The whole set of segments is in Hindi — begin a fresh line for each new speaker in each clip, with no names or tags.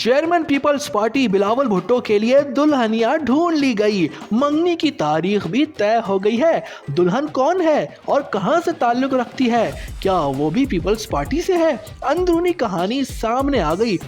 Chairman people's party Bilawal Bhutto के लिए दुल्हनिया ढूंढ ली गई। मंगनी की तारीख भी तय हो गई है। दुल्हन कौन है और कहां से ताल्लुक रखती है, क्या वो भी पीपल्स पार्टी से है? अंदरूनी कहानी सामने आ गई।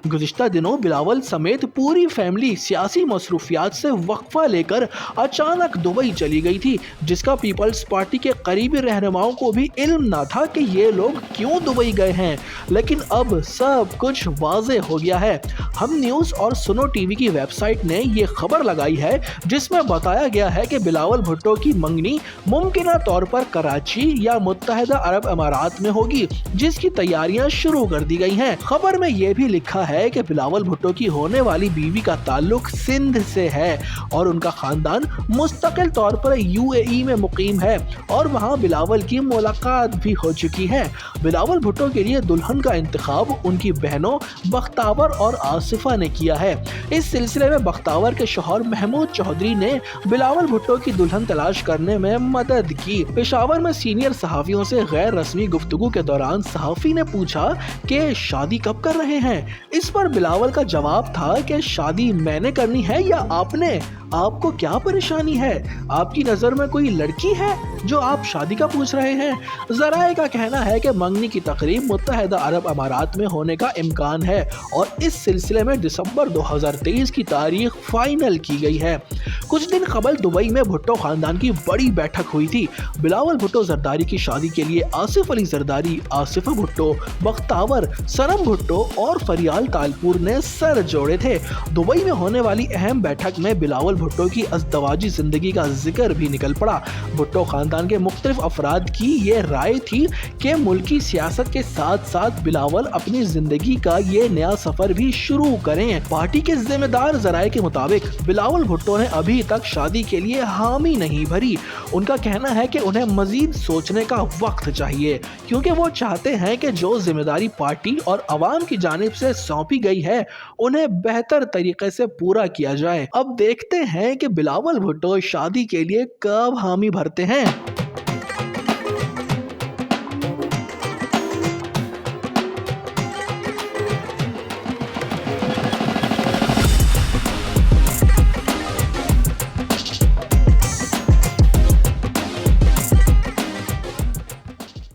गुज़िश्ता दिनों बिलावल समेत पूरी फैमिली सियासी मसरूफियात से वक्फा लेकर अचानक दुबई चली गई थी, जिसका पीपल्स पार्टी के करीबी रहनुमाओं को भी इल्म ना था कि ये लोग क्यों दुबई गए हैं। लेकिन अब सब कुछ वाज़े हो गया है। हम न्यूज़ और सुनो टीवी की वेबसाइट ने ये खबर लगाई है, जिसमें बताया गया है कि बिलावल भुट्टो की मंगनी मुमकिन तौर पर कराची या मुत्तहिदा अरब अमारात में होगी, जिसकी तैयारियां शुरू कर दी गई हैं। खबर में यह भी लिखा है कि बिलावल भुट्टो की होने वाली बीवी का ताल्लुक सिंध से है और उनका खानदान मुस्तकिल तौर पर यूएई में मुकीम है और वहां बिलावल की मुलाकात भी हो चुकी है। बिलावल भुट्टो के लिए दुल्हन का इंतखाब उनकी बहनों बख्तावर और आसिफा ने किया है। इस सिलसिले में बख्तावर के शौहर महमूद चौधरी ने बिलावल भुट्टो की दुल्हन तलाश करने में मदद की। पेशावर में सीनियर सहाफियों से गैर रस्मी गुफ्तगू के दौरान सहाफी ने पूछा कि शादी कब कर रहे हैं। इस पर बिलावल का जवाब था कि शादी मैंने करनी है या आपने, आपको क्या परेशानी है? आपकी नज़र में कोई लड़की है जो आप शादी का पूछ रहे हैं? ज़राए का कहना है कि मंगनी की तकरीब मुत्तहिदा अरब अमारात में होने का इम्कान है और इस सिलसिले में दिसंबर 2023 की तारीख फाइनल की गई है। कुछ दिन कबल दुबई में भुट्टो खानदान की बड़ी बैठक हुई थी। बिलावल भुट्टो जरदारी की शादी के लिए आसिफ अली जरदारी, आसिफा भुट्टो, बख्तावर, सनम भुट्टो और फरियाल तालपुर ने सर जोड़े थे। दुबई में होने वाली अहम बैठक में बिलावल भुट्टो की अज़दवाजी जिंदगी का जिक्र भी निकल पड़ा। भुट्टो खानदान के मुख्तलिफ अफराद की ये राय थी कि मुल्की सियासत के साथ साथ बिलावल अपनी जिंदगी का ये नया सफर भी शुरू करें। पार्टी के जिम्मेदार जराये के मुताबिक बिलावल भुट्टो ने अभी तक शादी के लिए हामी नहीं भरी। उनका कहना है कि उन्हें मजीद सोचने का वक्त चाहिए, क्योंकि वो चाहते हैं कि जो जिम्मेदारी पार्टी और अवाम की जानिब से सौंपी गई है उन्हें बेहतर तरीके से पूरा किया जाए। अब देखते हैं कि बिलावल भुट्टो शादी के लिए कब हामी भरते हैं।